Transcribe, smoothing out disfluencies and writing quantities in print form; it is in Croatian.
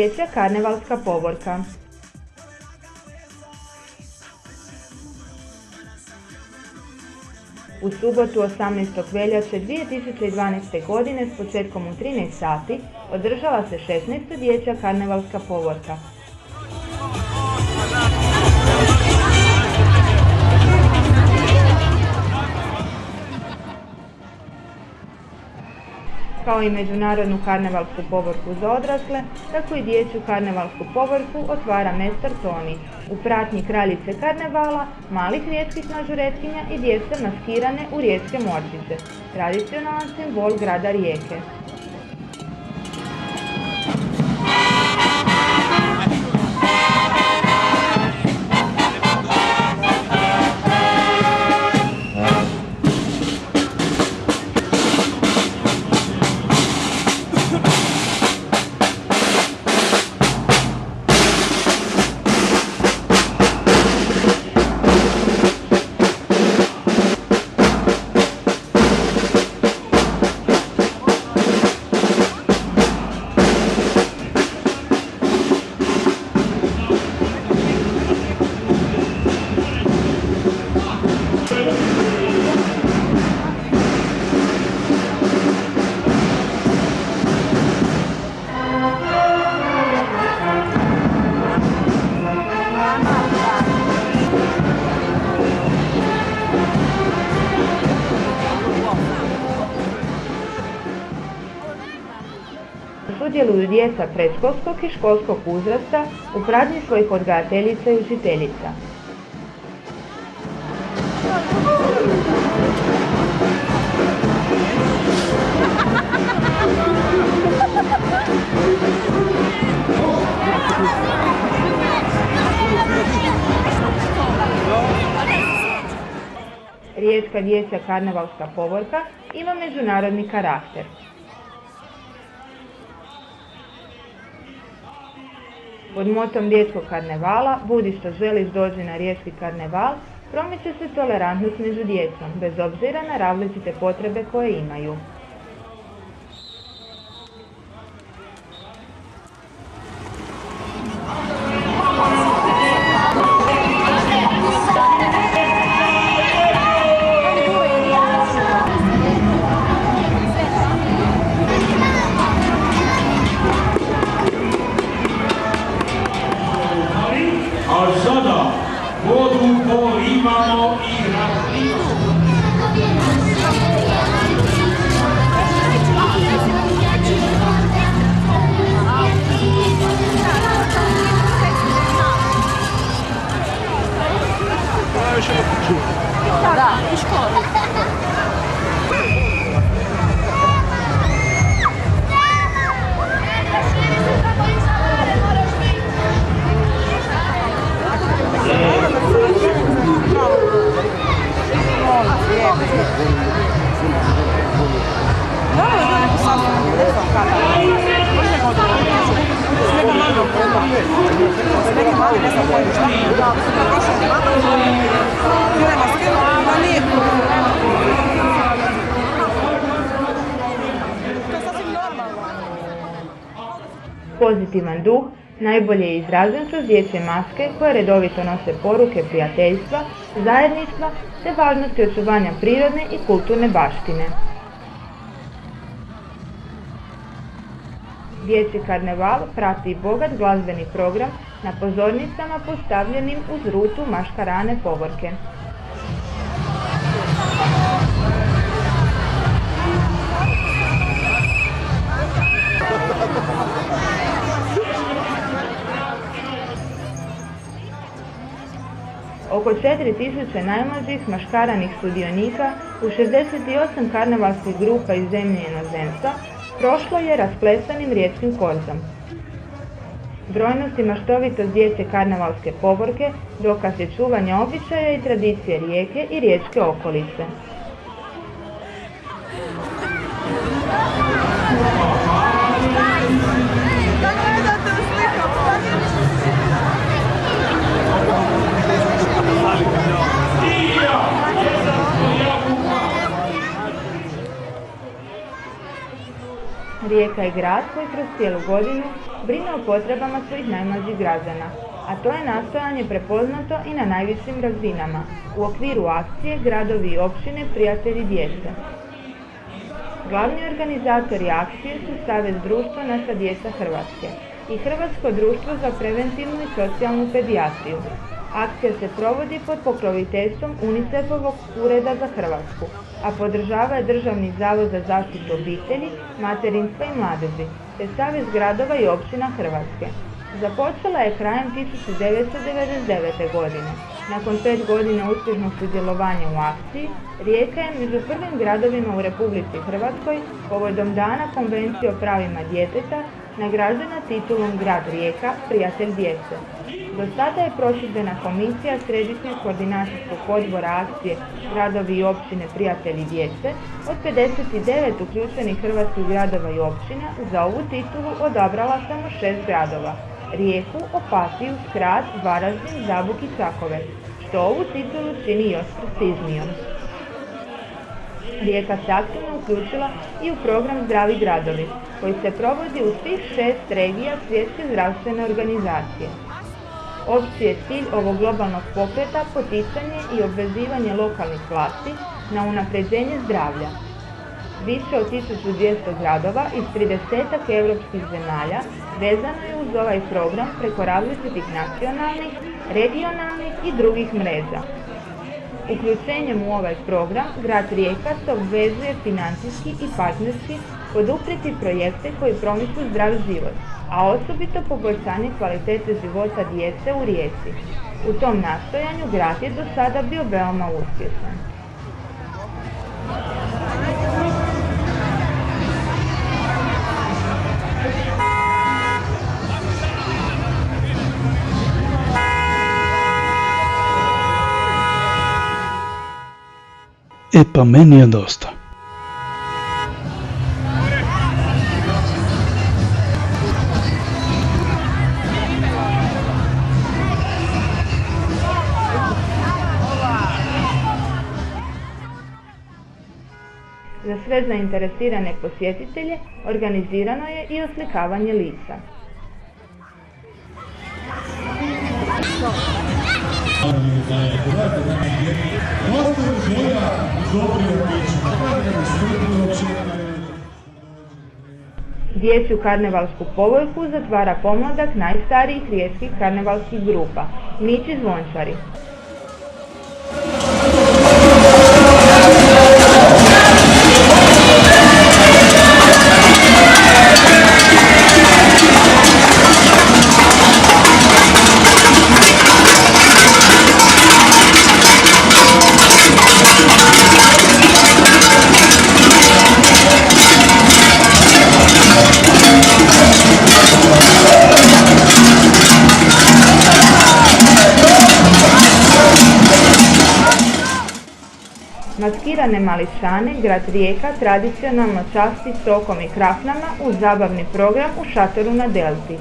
dječja karnevalska povorka. U subotu 18. veljače 2012. godine s početkom u 13 sati održala se 16. dječja karnevalska povorka. Kao i međunarodnu karnevalsku povorku za odrasle, tako i dječju karnevalsku povorku otvara Mestar Toni u pratnji kraljice karnevala, malih riječkih mažuretkinja i djece maskirane u riječke morčiće, tradicionalan simbol grada Rijeke. Sudjeluju djeca predškolskog i školskog uzrasta u pratnji svojih odgajateljica i učiteljica. Riječka dječja karnevalska povorka ima međunarodni karakter. Pod motom riječkog karnevala "Budi što želiš, dođi na riječki karneval" promiče se tolerantnost među djecom, bez obzira na različite potrebe koje imaju. A sada vodu polimamo i razlijemo. Da, u školi. Pozitivan duh najbolje je izražen kroz dječje maske koje redovito nose poruke prijateljstva, zajedništva te važnosti očuvanja prirodne i kulturne baštine. Dječji karneval prati bogat glazbeni program na pozornicama postavljenim uz rutu maškarane povorke. Oko 4000 najmlađih maškaranih sudionika u 68 karnevalskih grupa iz zemlje i inozemstva prošlo je rasplesanim riječkim korzom. Brojnost i maštovitost dječje karnevalske povorke dokaz je čuvanja običaja i tradicije Rijeke i riječke okolice. Rijeka je grad koji kroz cijelu godinu brine o potrebama svojih najmlađih građana, a to je nastojanje prepoznato i na najvišim razinama, u okviru akcije Gradovi i općine prijatelji djece. Glavni organizatori akcije su Savez društva Naša djeca Hrvatske i Hrvatsko društvo za preventivnu i socijalnu pedijatriju. Akcija se provodi pod pokroviteljstvom UNICEF-ovog Ureda za Hrvatsku, a podržava je Državni zavod za zaštitu obitelji, materinstva i mladeži, te Savez gradova i općina Hrvatske. Započela je krajem 1999. godine. Nakon 5 godina uspješnog sudjelovanja u akciji, Rijeka je među prvim gradovima u Republici Hrvatskoj povodom Dana Konvencije o pravima djeteta nagrađena titulom Grad Rijeka, prijatelj djece. Do sada je prošiřena komisija Središnjeg koordinacijskog odbora akcije Gradovi i općine prijatelji djece od 59 uključenih hrvatskih gradova i općina za ovu titulu odabrala samo 6 gradova: Rijeku, Opatiju, Skrad, Varaždin, Zabok i Čakovec, što ovu titulu čini još prestižnijom. Rijeka se aktivno uključila i u program Zdravi gradovi, koji se provodi u svih 6 regija Svjetske zdravstvene organizacije. Opći je cilj ovog globalnog pokreta poticanje i obvezivanje lokalnih vlasti na unapređenje zdravlja. Više od 1200 gradova iz 30-ak europskih zemalja vezano je uz ovaj program preko različitih nacionalnih, regionalnih i drugih mreža. Uključenjem u ovaj program, grad Rijeka se obvezuje financijski i partnerski poduprijeti projekte koji promiču zdrav život, a osobito poboljšanje kvalitete života djece u Rijeci. U tom nastojanju grad je do sada bio veoma uspješan. E pa meni je dosta. Za sve zainteresirane posjetitelje organizirano je i oslikavanje lica. Dječju karnevalsku povorku zatvara pomladak najstarijih riječkih karnevalskih grupa, Mići Zvončari. Maskirane mališane grad Rijeka tradicionalno časti sokom i krafnama uz zabavni program u šatoru na Delti.